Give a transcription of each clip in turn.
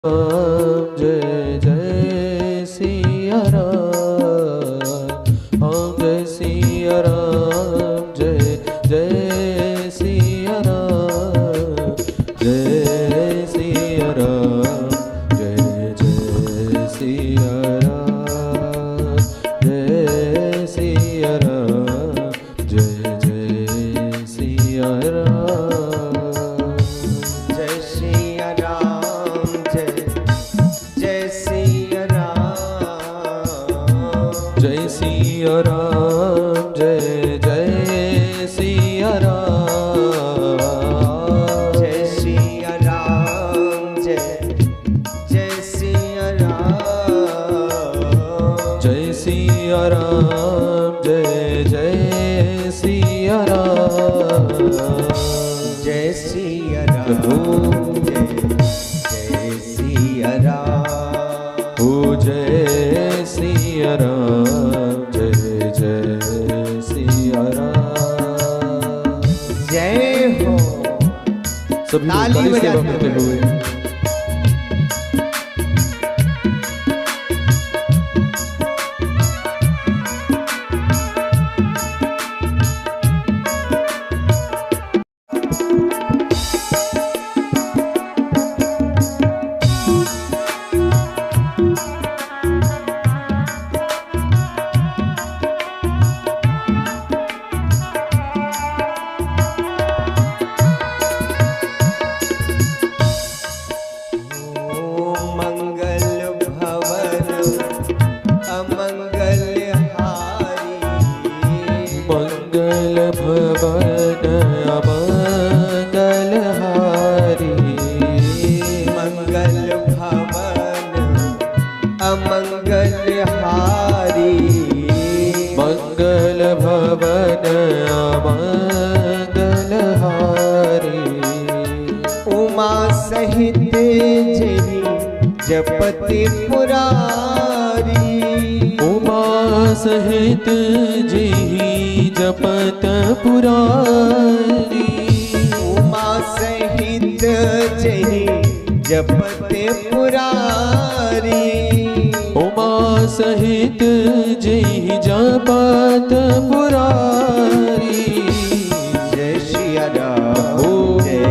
जय जय सिया राम, जय सिया राम, जय जय सिया राम, जय सिया राम, जय जय सिया राम, जय सिया राम, जय जय सिया राम। जय सिया राम, जय जय सिया राम, जय सिया राम, जय जय सिया राम, जय सिया राम, जय जय सिया राम, जय सिया राम, जय सिया राम, ओ जय सिया राम, जय जय सिया राम। जय हो। सभी ताली लोग सेवा बजाते करते हुए मंगल भवन अमंगल हारी, मंगल भवन अमंगल हारी, मंगल भवन अमंगल हारी, उमा सहित जही जपति पुरारी, उमा सहित जेहि जपत पुरारी, उमा सहित जही जपति पुरारी, उमा सहित जेहि जपत पुरारी। जय सिया राम, जय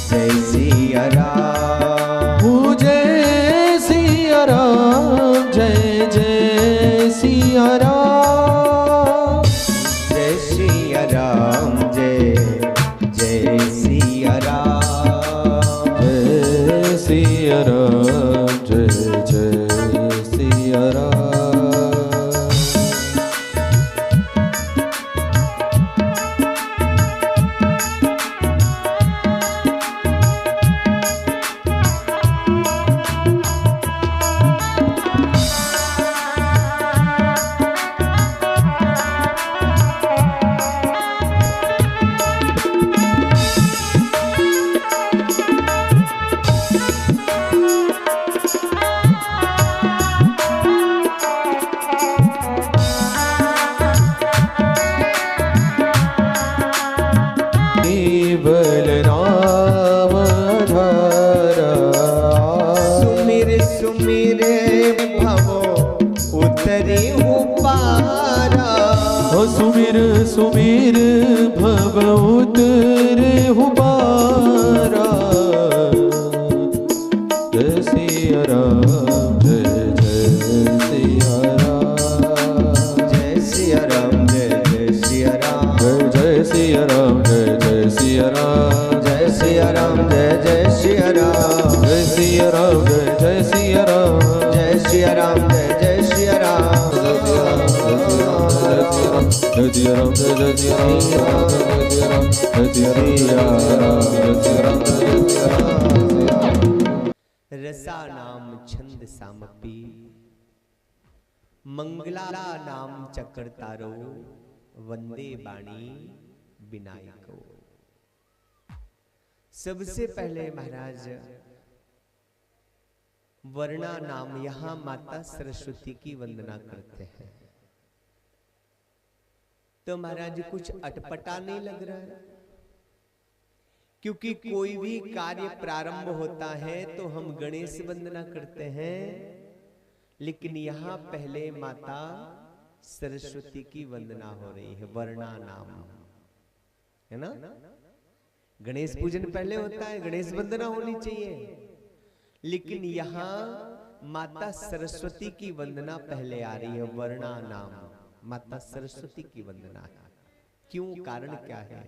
जय सिया राम, ओ जय सिया राम, जय जय सिया राम, जय सिया राम, जय जय सिया राम, जय सिया राम, जय जय सिया राम। केवल नाम धारा, सुमिर सुमिर भवो उतरी हूँ पारा, ओ सुमिर सुमिर भव उतरे हुबारा। जय सिया राम, जय जय सिया राम, जय सिया राम, जय जय सिया राम, जय जय सिया राम, जय जय सिया राम, जय सिया राम, जय जय सिया राम, जय सिया राम, जय जय सिया राम, जय सिया राम, जय जय सिया राम, जय सिया राम, जय सिया राम, जय सिया राम, जय सिया राम, जय सिया राम, जय सिया राम, जय सिया राम। रसा नाम छंद सामपी, मंगला नाम चक्रतारो, वंदे बाणी विनायको। सबसे पहले महाराज वर्णा नाम यहां माता सरस्वती की वंदना करते हैं। तो महाराज कुछ अटपटा नहीं लग रहा है? क्योंकि कोई भी कार्य प्रारंभ होता है तो हम गणेश वंदना करते हैं, लेकिन यहाँ पहले माता सरस्वती की वंदना हो रही है, वर्णा नाम है ना। गणेश पूजन पहले होता है, गणेश वंदना होनी चाहिए, लेकिन यहाँ माता सरस्वती की वंदना पहले आ रही है, वर्णा नाम, माता सरस्वती की वंदना है। क्यों, कारण क्या है?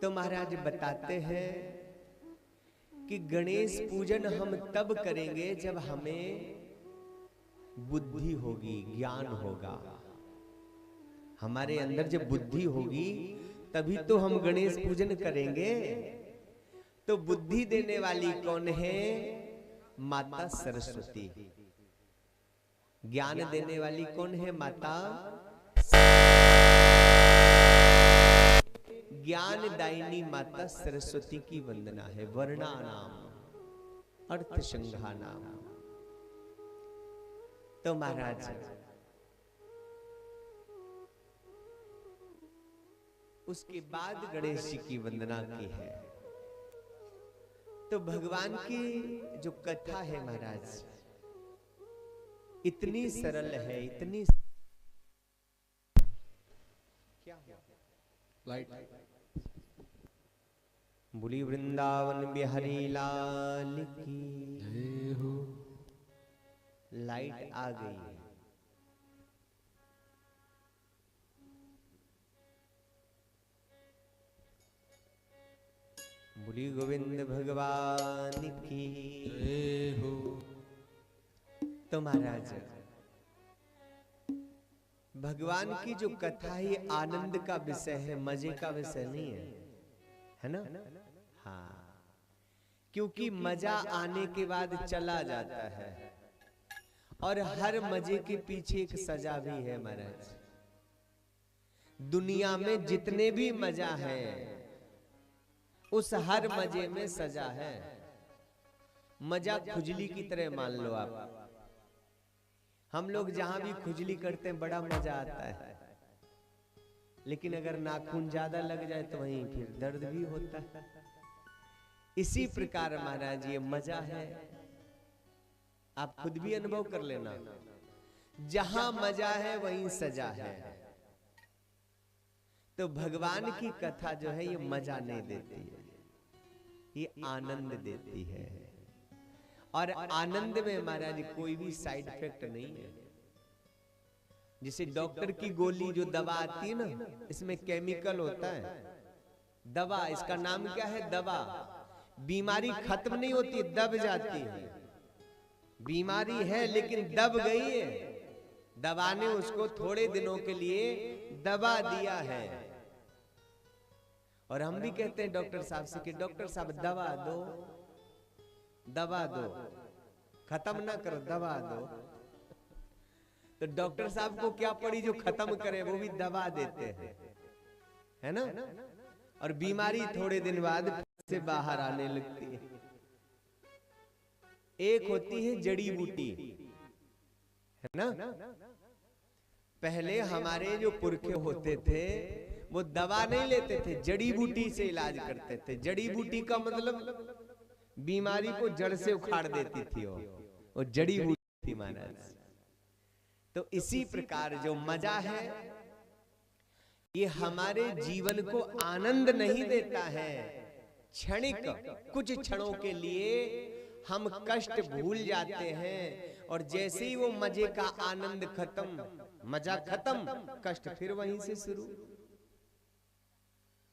तो महाराज बताते हैं कि गणेश पूजन हम तब करेंगे जब हमें बुद्धि होगी, ज्ञान होगा। हमारे अंदर जब बुद्धि होगी तभी तो हम गणेश पूजन करेंगे। तो बुद्धि देने वाली कौन है? माता सरस्वती। ज्ञान देने वाली कौन है? माता। ज्ञान दायिनी माता सरस्वती की वंदना है। वर्णा नाम, अर्थ संघा नाम। तो महाराज उसके बाद गणेश जी की वंदना की है। तो भगवान की जो कथा है महाराज इतनी सरल है, इतनी क्या लाइट बोली वृंदावन बिहारी लाल की जय हो। लाइट आ गई है। बोली गोविंद भगवान की जय हो। तो महाराज भगवान की जो कथा है आनंद का विषय है, मजे का विषय नहीं है, है ना। हाँ, क्योंकि मजा आने के बाद चला जाता है और हर मजे के पीछे एक सजा भी है महाराज। दुनिया में जितने भी मजा है उस हर मजे में सजा है। मजा खुजली की तरह मान लो आप। हम लोग जहां भी खुजली करते हैं बड़ा मजा आता है, लेकिन अगर नाखून ज्यादा लग जाए तो वहीं फिर दर्द भी होता है। इसी प्रकार महाराज ये मजा है, आप खुद भी अनुभव कर लेना। जहां मजा है वहीं सजा है। तो भगवान की कथा जो है ये मजा नहीं देती है, ये आनंद देती है। और आनंद में महाराज कोई भी साइड इफेक्ट नहीं है। जैसे डॉक्टर की गोली जो दवा आती है ना, इसमें केमिकल होता है। दवा, इसका नाम क्या है? दवा। बीमारी खत्म नहीं होती, दब जाती है। बीमारी है लेकिन दब गई है। दवा ने उसको थोड़े दिनों के लिए दबा दिया है। और हम भी कहते हैं डॉक्टर साहब से कि डॉक्टर साहब दवा दो, दवा दो, खत्म ना करो, दवा दो। तो डॉक्टर साहब को क्या पड़ी जो खत्म करे? वो भी दवा देते हैं, है ना। और बीमारी थोड़े दिन बाद से बाहर आने लगती है। एक होती है जड़ी बूटी, है ना। पहले हमारे जो पुरखे होते थे वो दवा नहीं लेते थे, जड़ी बूटी से इलाज करते थे। जड़ी बूटी का मतलब बीमारी को जड़ से उखाड़ देती थी वो जड़ी बूटी थी महाराज। तो इसी प्रकार जो मजा है ये हमारे जीवन को आनंद नहीं देता है। क्षणिक कुछ क्षणों के लिए हम कष्ट भूल जाते हैं, और जैसे ही वो मजे का आनंद खत्म, मजा खत्म, कष्ट फिर वहीं से शुरू।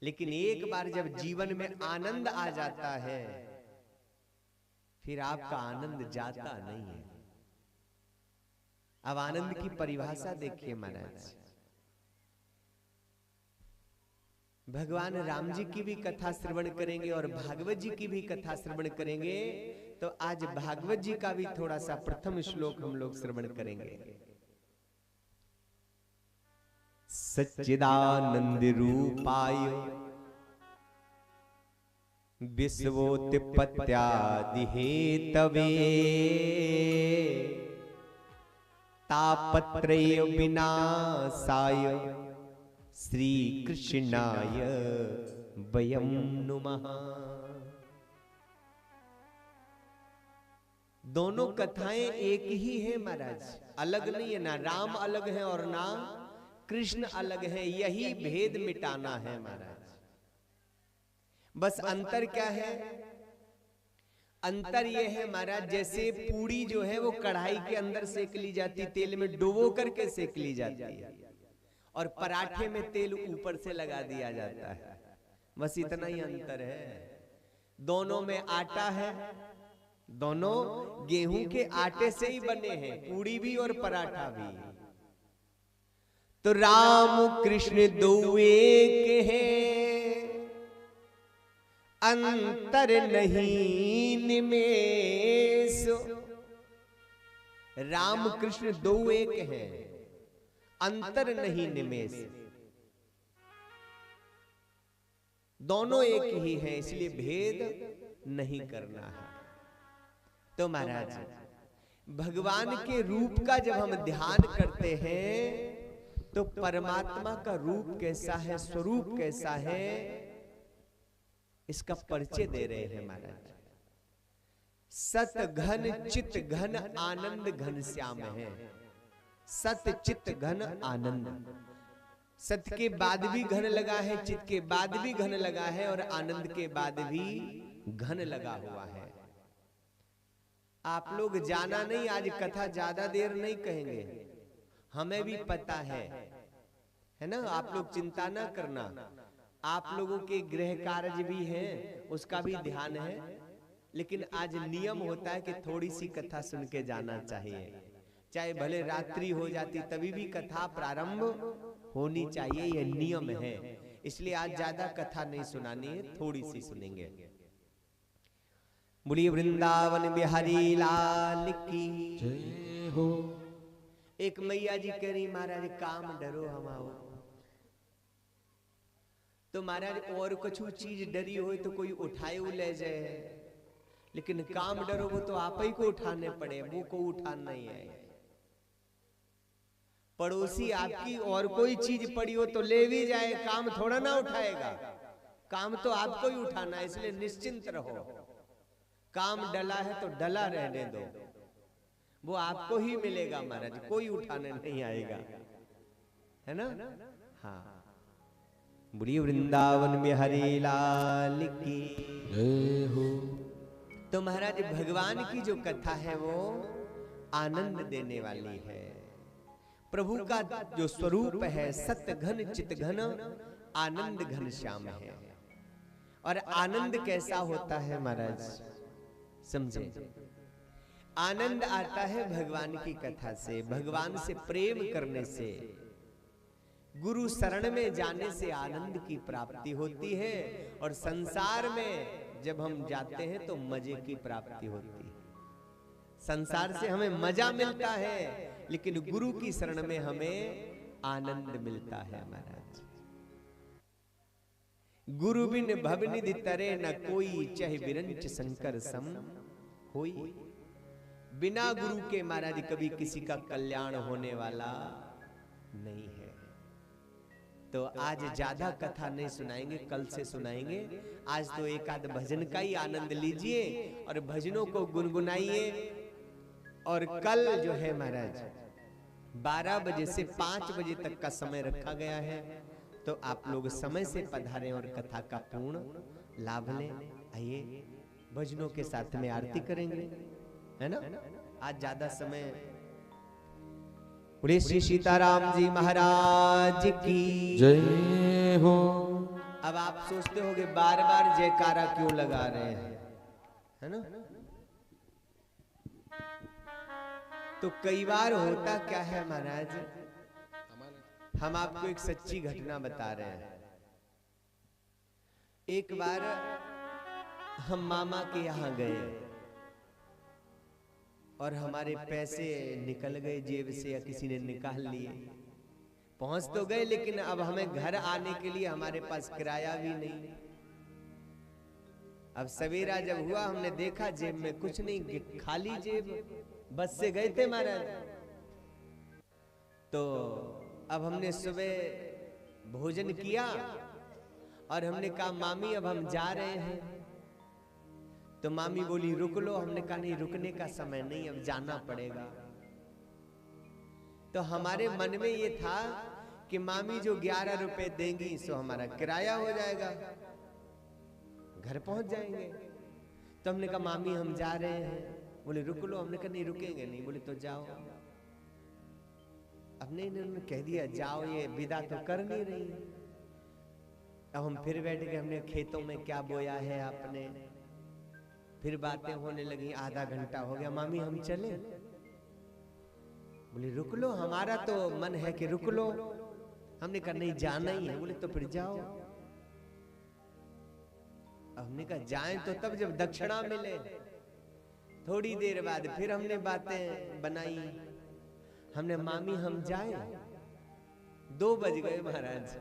लेकिन एक बार जब जीवन में आनंद आ जाता है फिर आपका आनंद जाता नहीं है। अब आनंद की परिभाषा देखिए महाराज। भगवान राम जी की भी कथा श्रवण करेंगे और भागवत जी की भी कथा श्रवण करेंगे। तो आज भागवत जी का भी थोड़ा सा प्रथम श्लोक हम लोग श्रवण करेंगे। सच्चिदानंद रूपाय विश्वोत्पत्त्यादि हेतवे तापत्रय विनाशाय श्री कृष्णाय वयं नुमः। दोनों कथाएं एक ही है महाराज, अलग नहीं है, ना राम अलग है और ना कृष्ण अलग है। यही भेद मिटाना है महाराज। बस अंतर क्या है? अंतर यह है महाराज, जैसे पूड़ी जो है वो कढ़ाई के अंदर सेक ली जाती, तेल में डुबो करके सेक ली जाती है, और पराठे में तेल ऊपर से लगा दिया जाता है। बस इतना ही अंतर है। दोनों में आटा है, दोनों गेहूं के आटे से ही बने हैं, पूड़ी भी और पराठा भी। तो राम कृष्ण दो एक हैं, अंतर नहीं निमेष। राम कृष्ण दो एक हैं, अंतर नहीं निमेष। दोनों एक ही हैं, इसलिए भेद नहीं करना है। तो महाराज भगवान के रूप का जब हम ध्यान करते हैं तो परमात्मा का रूप कैसा है, स्वरूप कैसा है, इसका परिचय दे रहे हैं महाराज। सत घन चित घन आनंद घन श्याम है। सत चित घन आनंद, सत के बाद भी घन लगा है, चित के बाद भी घन लगा है, और आनंद के बाद भी घन लगा हुआ है। आप लोग जाना नहीं, आज कथा ज्यादा देर नहीं कहेंगे, हमें भी पता है ना। आप लोग चिंता ना करना, आप लोगों के गृह कार्य भी हैं, उसका भी ध्यान है। लेकिन आज नियम होता है कि थोड़ी सी कथा सुन के जाना चाहिए, चाहे भले रात्रि हो जाती तभी भी कथा प्रारंभ होनी चाहिए, यह नियम है। इसलिए आज ज्यादा कथा नहीं सुनानी है, थोड़ी सी सुनेंगे। बोलिए वृंदावन बिहारी लाल की जय हो। एक मैया जी कह रही महाराज काम डरो हम आओ। तो महाराज और कुछ चीज डरी हो तो कोई उठाए ले जाए, लेकिन काम डरो वो तो आप ही को उठाने पड़े, वो को उठाना नहीं है। पड़ोसी आपकी और कोई चीज पड़ी हो तो ले भी जाए, काम थोड़ा ना उठाएगा, काम तो आपको ही उठाना है। इसलिए निश्चिंत रहो, काम डला है तो डला रहने दो, वो आपको ही मिलेगा महाराज, कोई उठाने नहीं आएगा, है ना। हाँ, बुढ़ी वृंदावन में हरि लाल की जय हो। तो महाराज भगवान की जो कथा है वो आनंद देने वाली है। प्रभु का जो स्वरूप है सत्य घन चित घन आनंद घन श्याम है। और आनंद कैसा होता है महाराज समझे। आनंद आता है भगवान की कथा से, भगवान से प्रेम करने से, गुरु शरण में जाने से आनंद की प्राप्ति होती है। और संसार में जब हम जाते हैं तो मजे की प्राप्ति होती है। संसार से हमें मजा मिलता है, लेकिन गुरु की शरण में हमें आनंद मिलता है महाराज। गुरु बिन भवनिधि तरे न कोई, चह बिरंच शंकर सम होई। बिना गुरु के महाराज कभी किसी का कल्याण होने वाला नहीं है। तो आज ज्यादा कथा नहीं सुनाएंगे, कल से सुनाएंगे। आज तो एक आध भजन का ही आनंद लीजिए और भजनों को गुनगुनाइए। और कल जो है महाराज 12 बजे से 5 बजे तक का समय रखा गया है, तो आप लोग समय से पधारें और कथा का पूर्ण लाभ लें। आइए भजनों के साथ में आरती करेंगे, है ना। आज ज्यादा समय। बोले श्री सीताराम जी महाराज की जय हो। अब आप सोचते होंगे बार बार जयकारा क्यों लगा रहे हैं, है ना। तो कई बार होता क्या है महाराज, हम आपको एक सच्ची घटना बता रहे हैं। एक बार हम मामा के यहाँ गए और हमारे पैसे निकल गए जेब से, या किसी ने निकाल लिए। पहुंच तो गए, लेकिन अब हमें घर आने के लिए हमारे पास किराया भी नहीं। अब सवेरा जब हुआ हमने देखा जेब में कुछ नहीं, खाली जेब। बस से गए थे महाराज। तो अब हमने सुबह भोजन किया और हमने कहा मामी अब हम जा रहे हैं। तो मामी बोली रुक लो। हमने कहा नहीं, रुकने का समय नहीं, अब जाना पड़ेगा। तो हमारे मन में ये था कि मामी जो 11 रुपए देंगी सो हमारा किराया हो जाएगा, घर पहुंच जाएंगे। तो हमने कहा मामी हम जा रहे हैं। बोले रुक लो। हमने कहा नहीं रुकेंगे नहीं। बोले तो जाओ। अब नहीं, इन्होंने कह दिया जाओ, ये विदा तो कर नहीं रही। अब हम फिर बैठ गए। हमने खेतों में क्या बोया है आपने, फिर बातें होने लगी। आधा घंटा हो गया। मामी हम चले। बोले रुक लो, हमारा तो मन है कि रुक लो। हमने कहा नहीं जाना ही है। बोले तो फिर जाओ। हमने कहा जाएं तो तब जब दक्षिणा मिले। थोड़ी देर बाद फिर हमने बातें बनाई। हमने मामी हम जाएं। 2 बज गए महाराज।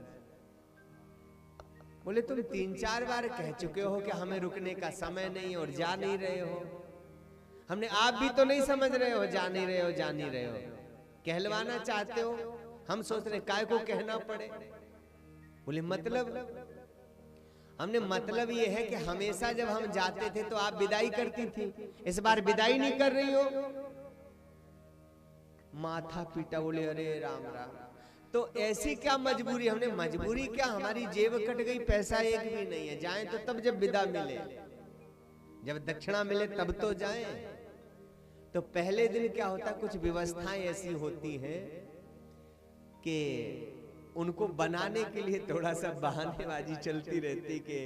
बोले तुम 3-4 बार कह चुके हो कि हमें रुकने का समय नहीं और जा नहीं रहे हो। हमने आप भी तो नहीं समझ रहे हो, जा नहीं रहे हो, जा नहीं रहे हो, कहलवाना चाहते हो। हम सोच रहे काय को कहना पड़े। बोले मतलब? हमने मतलब ये है कि हमेशा जब हम जाते थे तो आप विदाई करती थी, इस बार विदाई नहीं कर रही हो। माथा पीटा। बोले अरे राम राम। तो ऐसी क्या मजबूरी? हमने मजबूरी क्या, हमारी जेब कट गई, पैसा एक भी नहीं है। जाएं तो तब जब विदा मिले, जब दक्षिणा मिले तब तो जाएं। तो पहले दिन क्या होता, कुछ व्यवस्थाएं ऐसी होती हैं कि उनको बनाने के लिए थोड़ा सा बहानेबाजी चलती रहती कि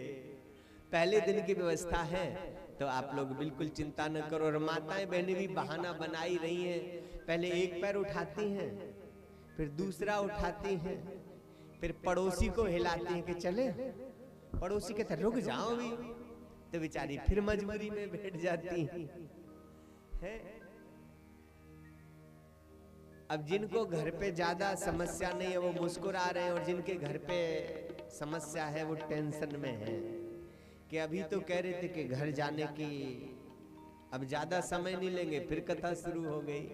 पहले दिन की व्यवस्था है तो आप लोग बिल्कुल चिंता न करो। और माताएं बहनें भी बहाना बनाई रही हैं। पहले एक पैर उठाती हैं, फिर दूसरा उठाती हैं, फिर पड़ोसी को हिलाती हैं कि चले। पड़ोसी कहते रुक जाओ भी, तो बेचारी फिर मजबूरी में बैठ जाती है। अब जिनको घर पे ज्यादा समस्या नहीं है वो मुस्कुरा रहे हैं, और जिनके घर पे समस्या है वो टेंशन में है कि अभी तो कह रहे थे कि घर जाने की अब ज्यादा समय नहीं लेंगे। फिर कथा शुरू हो गई।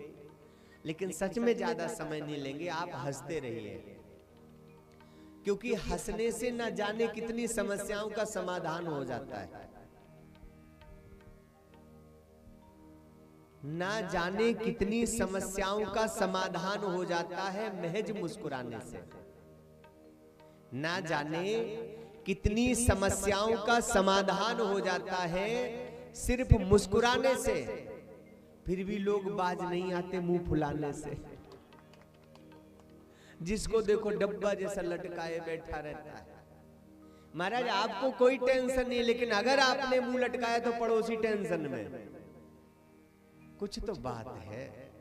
लेकिन सच में ज्यादा समय नहीं लेंगे। आप हंसते रहिए, क्योंकि हंसने से न जाने कितनी समस्याओं का समाधान हो जाता है। ना जाने कितनी समस्याओं का समाधान हो जाता है महज मुस्कुराने से। ना जाने कितनी समस्याओं का समाधान हो जाता है सिर्फ मुस्कुराने से। फिर भी लोग बाज नहीं आते मुंह फुलाने से। जिसको देखो डब्बा जैसा लटकाए बैठा रहता है। महाराज आपको कोई टेंशन नहीं, लेकिन अगर आपने मुंह लटकाया तो पड़ोसी टेंशन में। कुछ तो बात है,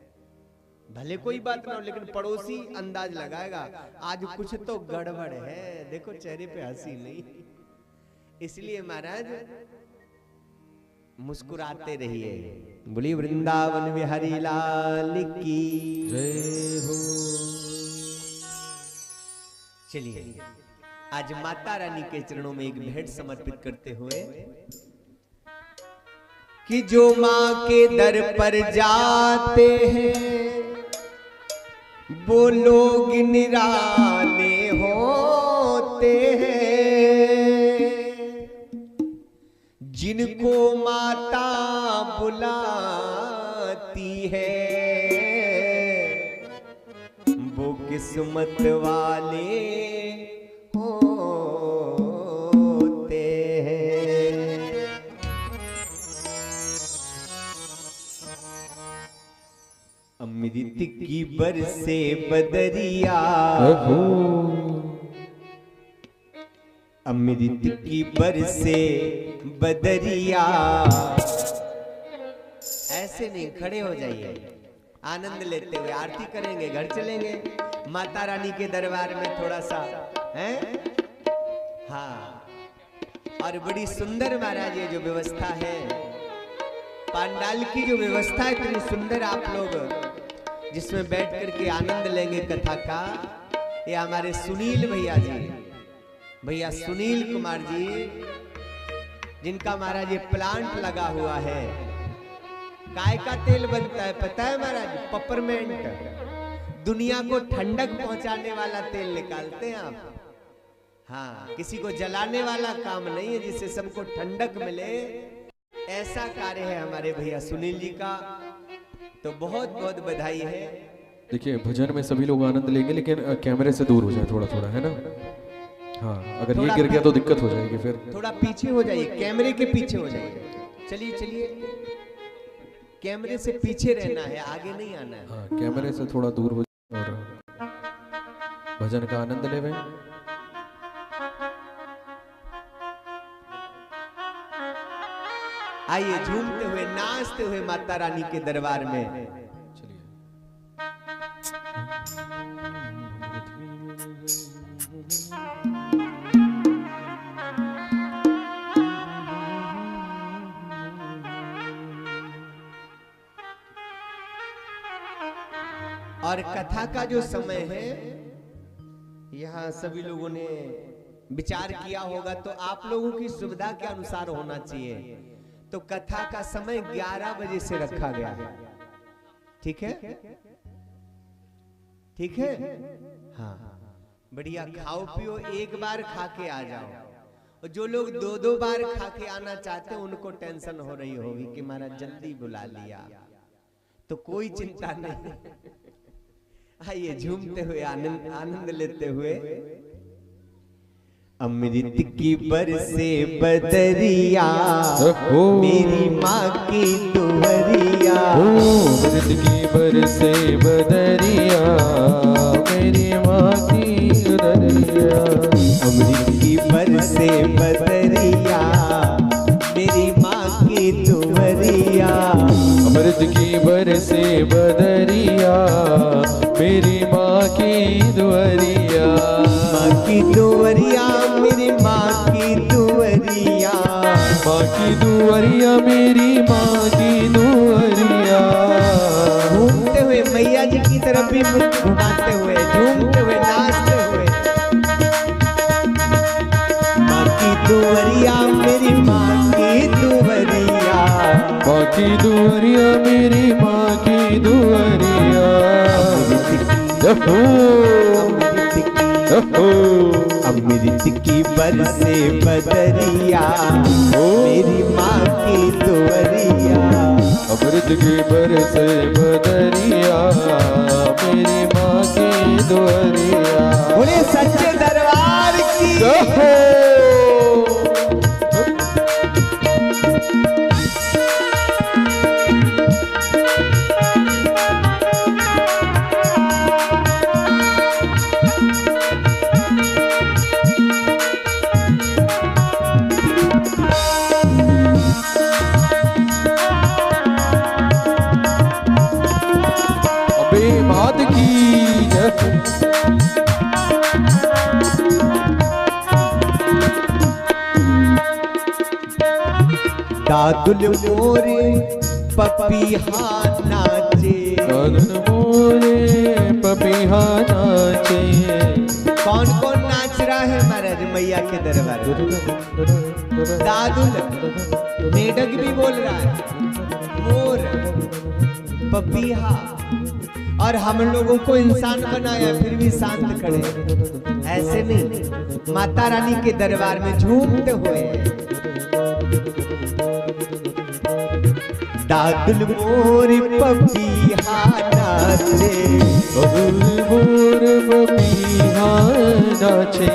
भले कोई बात ना हो, लेकिन पड़ोसी अंदाज लगाएगा आज कुछ तो गड़बड़ है। देखो चेहरे पे हंसी नहीं। इसलिए महाराज मुस्कुराते रहिए। बोली वृंदावन बिहारी लाल की जय हो। चलिए आज माता रानी के चरणों में एक भेंट समर्पित करते हुए कि जो माँ के दर पर जाते हैं वो लोग निराले होते हैं। जिनको माता बुलाती है वो किस्मत वाले होते हैं। अमृत की बरसे बदरिया, अमृत की बरसे बदरिया। ऐसे नहीं, खड़े हो जाइए, आनंद लेते हुए आरती करेंगे, घर चलेंगे। माता रानी के दरबार में थोड़ा सा है। हाँ, और बड़ी सुंदर महाराज ये जो व्यवस्था है, पांडाल की जो व्यवस्था है इतनी सुंदर, आप लोग जिसमें बैठ करके आनंद लेंगे कथा का। ये हमारे सुनील भैया जी, भैया सुनील कुमार जी, जिनका महाराज ये प्लांट लगा हुआ है। काय का तेल बनता है पता है महाराज? पेपरमेंट। दुनिया को ठंडक पहुंचाने वाला तेल निकालते हैं आप। हाँ, किसी को जलाने वाला काम नहीं है, जिससे सबको ठंडक मिले, ऐसा कार्य है हमारे भैया सुनील जी का। तो बहुत बहुत बधाई है। देखिए भजन में सभी लोग आनंद लेंगे, लेकिन कैमरे से दूर हो जाए थोड़ा थोड़ा, है ना। हाँ, अगर ये गिर गया तो दिक्कत हो जाएगी फिर। थोड़ा पीछे हो जाइए, कैमरे के पीछे हो जाइए। चलिए चलिए, कैमरे से पीछे रहना है, आगे नहीं आना है। हाँ, कैमरे से थोड़ा दूर हो जाए और भजन का आनंद लेवे। आइए झूमते हुए नाचते हुए माता रानी के दरबार में। चलिए। और कथा का जो समय है, यहाँ सभी लोगों ने विचार किया होगा, तो आप लोगों की सुविधा के अनुसार होना चाहिए। तो कथा का समय 11 बजे से रखा गया है। ठीक है, ठीक है। हाँ, बढ़िया खाओ पियो, एक बार खा के आ जाओ। और जो लोग 2-2 बार खा के आना चाहते हैं, उनको टेंशन हो रही होगी कि महाराज जल्दी बुला लिया, तो कोई चिंता नहीं। आइए झूमते हुए आनंद लेते हुए। अमृत की बरसे बदरिया, मेरी माँ की दुहरिया। अमृत की बरसे बदरिया, मेरी माँ की दुहरिया। अमृत की बरसे बदरिया, मेरी माँ की दुहरिया। अमृत की बरसे बदरिया, मेरी माँ की दुहरिया। माँ की दुहरिया, मेरी माँ की दुहरिया। माँ की दुहरिया, मेरी माँ की दुहरिया। घूमते हुए मैया जी की तरफ भी मुख घुमाते हुए, झूमते हुए नाचते हुए। माँ की दुहरिया, मेरी माँ की दुहरिया। माँ की दुहरिया, मेरी माँ की दुहरिया। अमृत की बरसे बदरिया, मेरी माँ की दुहरिया। अमृत की बरसे बदरिया, मेरी माँ की दुहरिया। बोले सच्चे दरबार की। दादुल मोरे पपीहा नाचे, दादुल मोरे पपीहा नाचे। कौन कौन नाच रहा है महाराज मैया के दरबार? दादुल, मेढक भी बोल रहा है, मोर, पपीहा। और हम लोगों को इंसान बनाया फिर भी शांत खड़े, ऐसे नहीं। माता रानी के दरबार में झूमते हुए। दादुल मोर पपीहा नाचे, दादुल मोर पपीहा नाचे।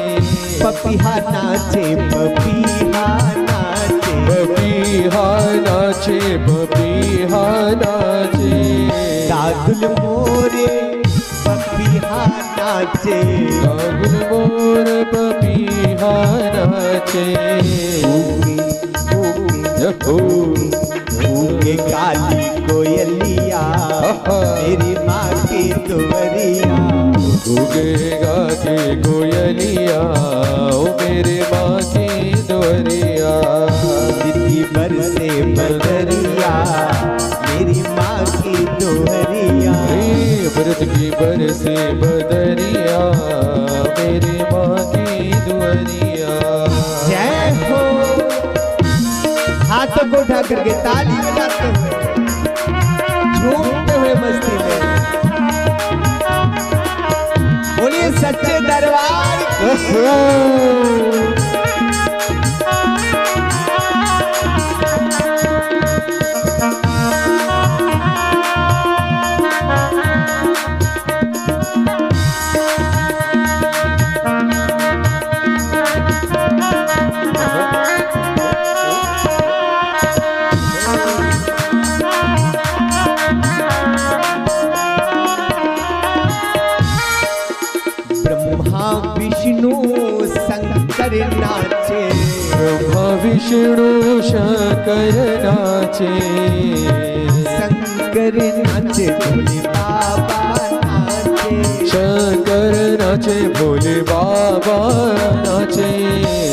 पपीहा नाचे, पपीहा नाचे, पपीहा नाचे, पपीहा नाचे। दादुल मोरे पपीहा नाचे, दादुल मोर पपीहा नाचे। ऊगे काली कोयलिया, मेरी माँ की दुहरिया। ऊगेगा के कोयलिया, ओ मेरे माँ की दुहरिया। दिल्ली बरसे बदरिया, मेरी माँ की दुहरिया। अमृत की बरसे बदरिया, मेरी माँ की दुहरिया। जय हो। हाथों को उठा करके ताली बजाते हुए, झूमते हुए मस्ती में। बोलिए सच्चे दरबार की। विष्णु शंकर नाचे, शंकर नाचे भोले बाबा नाचे, शंकर नाचे भोले बाबा नाचे,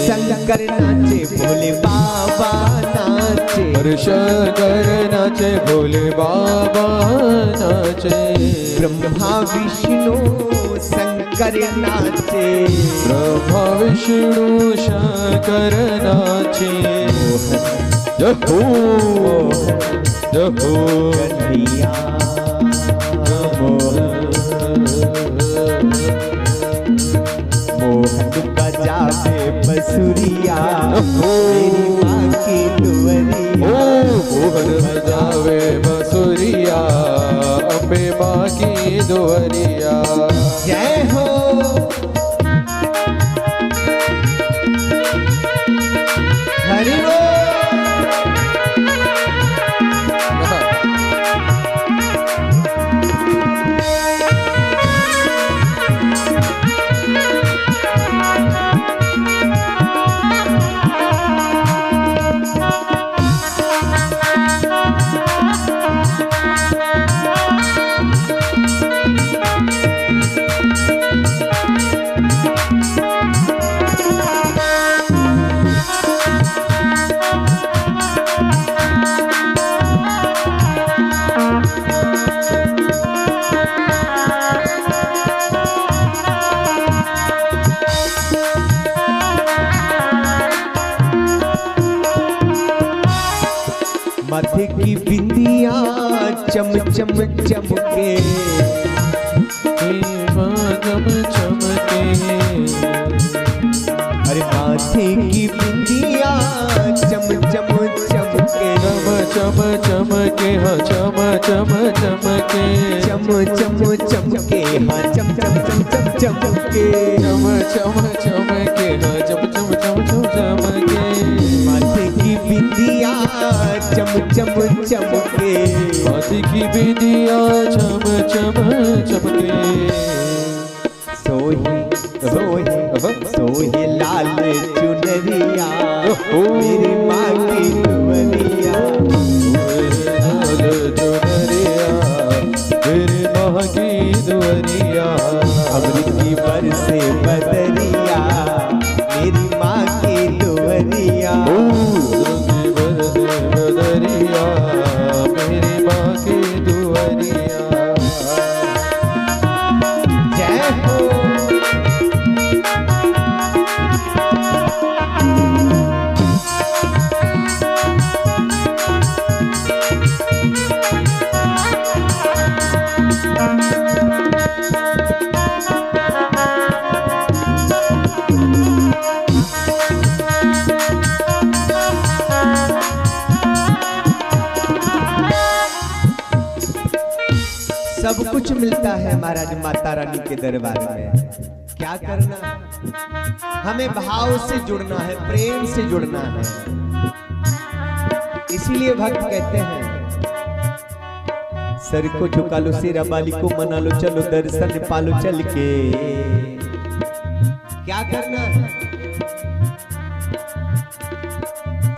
शंकर नाचे भोले बाबा नाचे, हर शंकर नाचे भोले बाबा नाचे, ब्रह्मा विष्णु शंकर नाचे, ब्रह्मा विष्णु शंकर नाचे, जय हो जय हो कन्हैया मोहन बजावे बसुरिया, मेरी माँ की दुवरिया, मोहन बजावे बसुरिया, अम्बे माँ की दुवरिया। जय हो हरि बोल। माथे की बिंदिया चम चम चमके, चम चमके, अरे माथे की बिंदिया चम चम चमके, चम चम चमके, हाँ चम चम चमके, चम चम चमके, हाँ चम चम चम चम चमके, चम चम चमके, हाँ चम चम चम चम चमके, माथे की बिंदिया चम चम चमके, माथे की बिंदिया चम चम चमके, सोहे सोहे सोहे लाल चुनरिया, मेरी माँ की दुवरिया, लाल चुनरिया, मेरी माँ की दुवरिया, अमृत की बरसे बदरिया, मेरी माँ की दुवरिया, बदरिया, मेरी माँ की दुवरिया। जय हो सब कुछ मिलता है महाराज माता रानी के दरबार में। क्या करना, हमें भाव से जुड़ना है, प्रेम से जुड़ना है। इसीलिए भक्त कहते हैं सर को झुका लो, सिरा बाली को मना लो, चलो दर्शन पालो चल के। क्या करना है,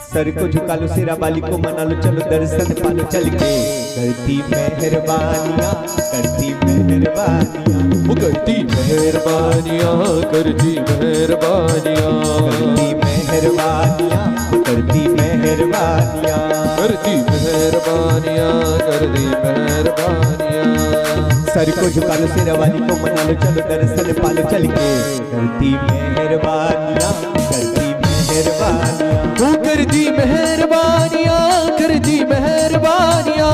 सर को झुका लो, सिरा बाली को मना लो, चलो दर्शन पालो चल के। करती मेहरबानियां, करती मेहरबानियां, वो करती मेहरबानियां, करती मेहरबानियां, करती मेहरबानियां, करती मेहरबानियां, करती मेहरबानियां, करती मेहरबानियां। सर को झुका लो, सिरा बाली को मना लो, चलो दर्शन पालो चल के। करती मेहरबानियां, करती मेहरबानियां, वो करती मेहरबानियां, करती मेहरबानियां।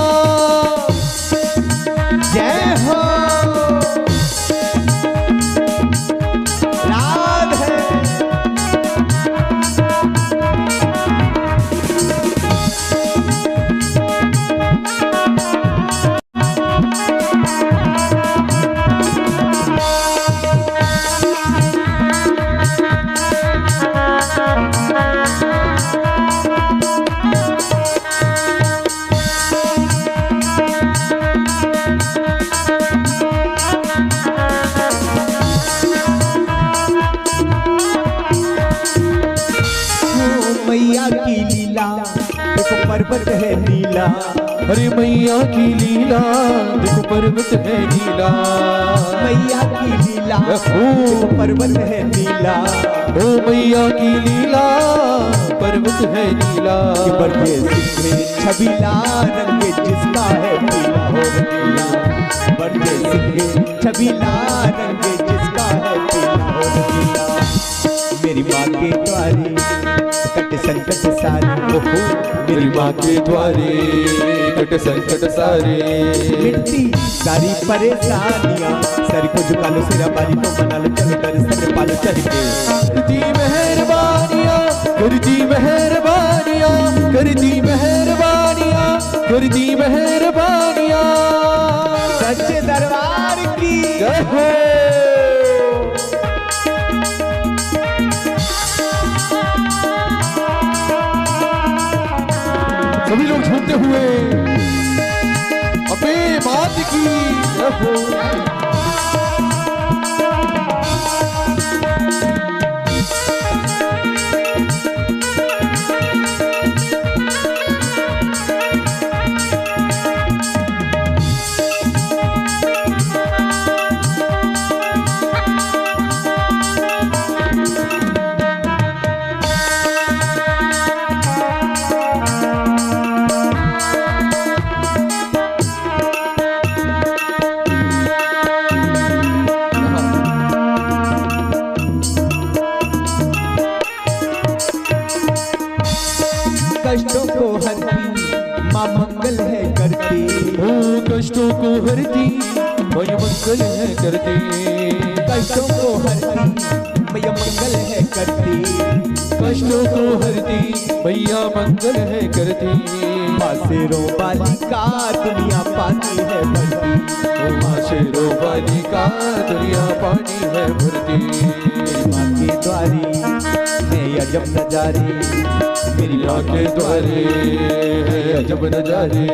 जय हो राधे। लीला, अरे मैया की लीला देखो पर्वत है नीला, मैया की लीला देखो पर्वत है नीला, ओ मैया की लीला पर्वत है नीला। बरजे सिंह छबीला रंग जिसका है पीला हो रंगीला, बरजे सिंह छबीला रंग जिसका है पीला हो रंगीला। मेरी माँ के द्वारे कट संकट सारे, ओहो मेरी माँ के द्वारे कट संकट सारे, मिटती सारी परेशानियां, सर को झुका लो सिरा बारी को मना लो चलो दर्शन पालो चल के। कर दी मेहरबानियां, कर दी मेहरबानियां, कर दी मेहरबानियां, कर दी मेहरबानियां, सच्चे दरबार की जय हो। सभी लोग झूमते हुए अपने बात की जय हो। कष्टों को हरती माँ मंगल है करती, ओ कष्टों को हरती वही मंगल है करती, कष्टों को हरती मैया मंगल है करती, कष्टों को हरती मैया मंगल है करती, मासेरों वाली का दुनिया पानी है भरती, ओ माशेरों वाली का दुनिया पानी है भरती। मेरी माँ के द्वारे है अजब नजारे, मेरी माँ के द्वारे है अजब नजारे,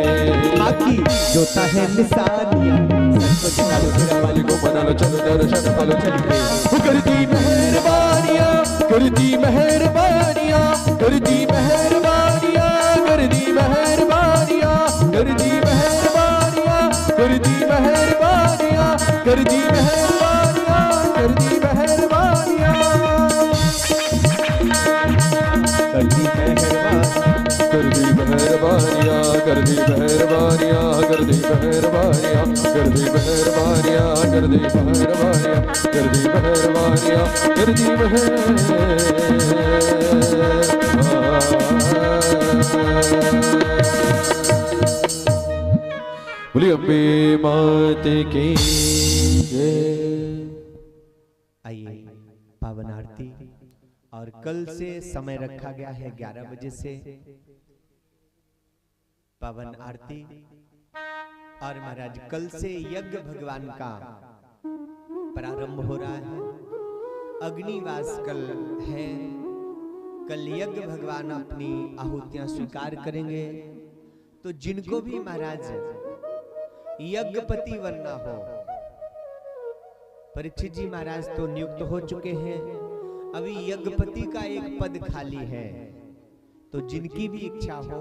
माँ की जोता है निशानियां, सबको झुका लो सिरा वाली को मना लो चलो दर्शन पालो चल के। वो करती मेहरबानियां, करती मेहरबानियां, करती मेहरबानियां, करती मेहरबानियां, करती मेहरबानियां, करती मेहरबानियां, करती मेहरबानियां, करती मेहरबानियां, करती मेहरबान, करती मेहरबानियां, करती मेहरबानियां, करती मेहरबानियां, करती मेहरबानियां, करती मेहरबानियां, करती मेहरबानियां, करती बोली अम्बे मात की जय। आइए पावन आरती, और कल से समय रखा गया है 11 बजे से पावन आरती, और महाराज कल से यज्ञ भगवान का प्रारंभ हो रहा है। अग्निवास कल है, कल यज्ञ भगवान अपनी आहुतियां स्वीकार करेंगे। तो जिनको भी महाराज यज्ञपति बनना हो, परीक्षित जी महाराज तो नियुक्त हो चुके हैं, अभी यज्ञपति का एक पद खाली है। तो जिनकी भी इच्छा हो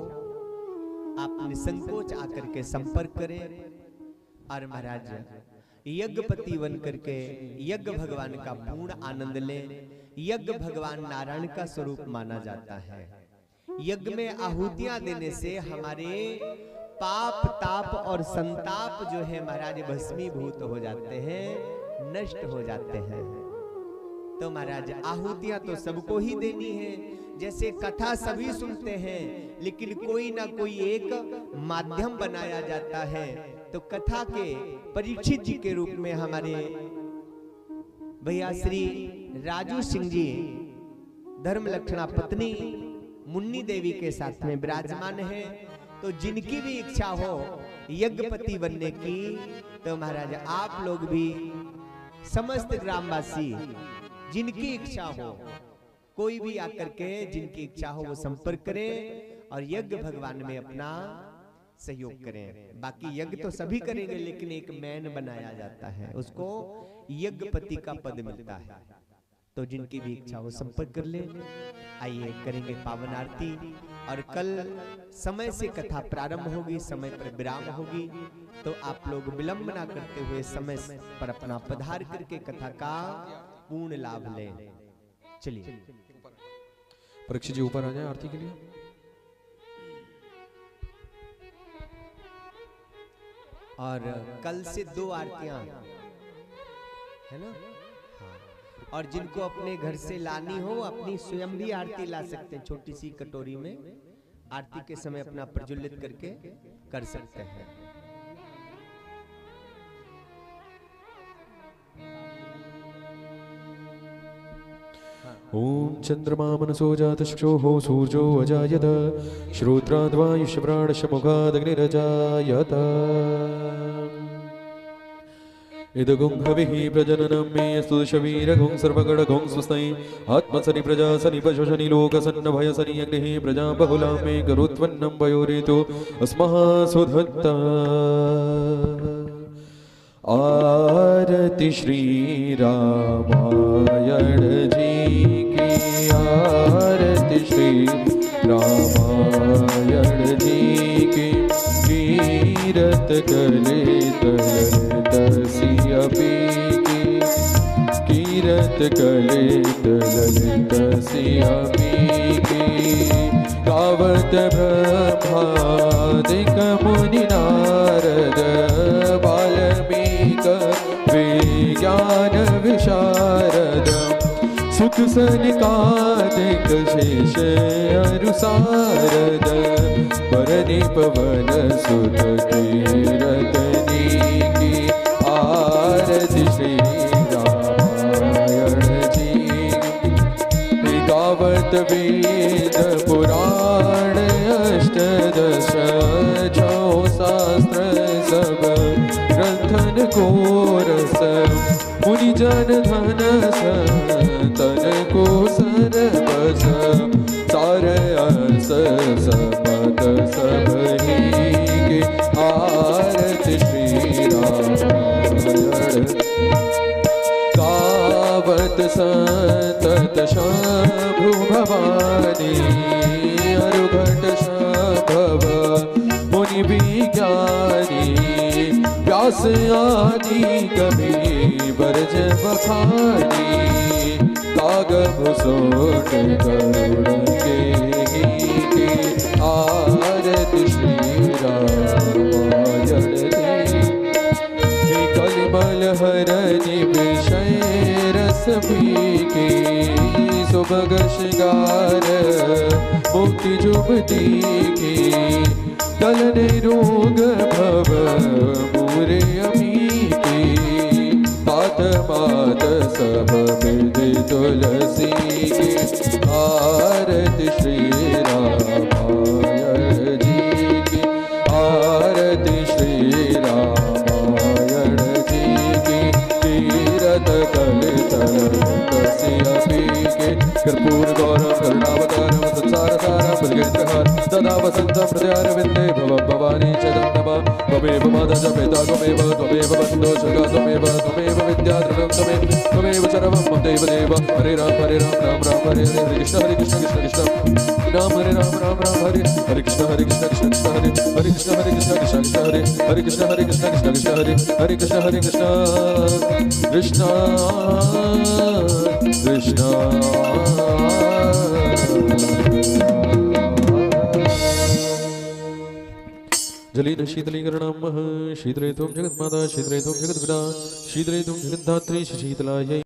आप निसंकोच आकर के संपर्क करें, और महाराज यज्ञपति बन करके यज्ञ भगवान का पूर्ण आनंद लें। यज्ञ भगवान नारायण का स्वरूप माना जाता है। यज्ञ में आहुतियां देने से हमारे पाप ताप और संताप जो है महाराज भस्मीभूत हो जाते हैं, नष्ट हो जाते हैं। तो महाराज आहुतियां तो सबको ही देनी है। जैसे कथा सभी सुनते हैं, लेकिन कोई ना कोई एक माध्यम बनाया जाता है। तो कथा के परीक्षित जी के रूप में हमारे भैया श्री राजू सिंह जी धर्म लक्षणा पत्नी मुन्नी देवी के साथ में विराजमान है। तो जिनकी भी इच्छा हो यज्ञपति बनने की, तो महाराज आप लोग भी समस्त ग्रामवासी जिनकी इच्छा हो, कोई भी आकर के जिनकी इच्छा हो वो संपर्क करें और यज्ञ भगवान में अपना सहयोग करें। बाकी यज्ञ तो सभी करेंगे, लेकिन एक मैन बनाया जाता है, उसको यज्ञपति का पद मिलता है। तो जिनकी भी इच्छा हो संपर्क कर ले। आइए करेंगे पावन आरती। और कल समय से कथा प्रारंभ होगी, समय पर विराम होगी, तो आप लोग विलंब ना करते हुए समय पर अपना पधार करके कथा का पूर्ण लाभ लें। चलिए परीक्षित जी ऊपर आ जाए आरती के लिए। और कल से 2 आरतियां है ना, हाँ। और जिनको अपने घर से लानी हो अपनी स्वयं भी आरती ला सकते हैं, छोटी सी कटोरी में आरती के समय अपना प्रज्वलित करके कर सकते हैं। ओम चंद्रमा मनसो जातश्चक्षुः सूर्यो अजायत श्रोत्राद्वायुष्प्राणशमुखादग्निरजायत इदगुं हविः प्रजननं मे स्तुषवीरगुं सर्वगणगुं स्वस्ति आत्मसनि प्रजासनि पशुशनि लोकसन्नभयसनि अग्निः प्रजा बहुला मे करुत्वन्नं वयोरितो अस्मः सुधत्ता। आरती श्री रामायण जी की, आरती श्री रामायण जी की। कीरत कलित ललित की, कीरत कलित ललित की। गावत ब्रह्मादिक मुनि नारद विज्ञान विशारद सुख सनिकादिक शेष अनुसारद परनि पवन सुत कीरतनी की। आरती श्री रामायण जी गावत वेद पुराण अष्टदश छौ शास्त्र सब ग्रंथन को रस मुनि जन धन तन को सरबस सार अस समत सब ही के। आरती श्री रामायण गावत संतत शंभु भवानी अरुघट शंभव मुनि विज्ञानी व्यास आदि कवि बरज बखानी कागभ सोट गरुड़ के। आरती श्री रामायण जी कलिमल हरनि विषय रस पीके सुभग श्रृंगार मुक्ति जुबती की। कलन रोग भव पूरे अमी की तात मात सब विधि तुलसी की। आरती श्री रामायण जी की, आरती श्री रामायण जी की। तीरथ कलित के कर्पूर गौरव करुणावतारम संसार सारम भजगेन्द्रहार सदा वसंतं हृदयारविन्दे भवं भवानी च नमः। त्वमेव माता च पिता त्वमेव त्वमेव बन्धो सखा त्वमेव त्वमेव विद्या द्रव्यं त्वमेव सर्वं मम देव देव। हरे राम राम राम हरे हरे कृष्ण कृष्ण कृष्ण राम हरे राम राम हरे हरे कृष्ण कृष्ण कृष्ण हरे हरे कृष्ण कृष्ण कृष्ण हरे हरे कृष्ण कृष्ण कृष्ण हरे हरे कृष्ण कृष्ण कृष्ण जलीन शीतलीकरणं शीतले त्वं जगन्माता शीतले त्वं जगद्पिता शीतले त्वं जगद्धात्री शीतलायै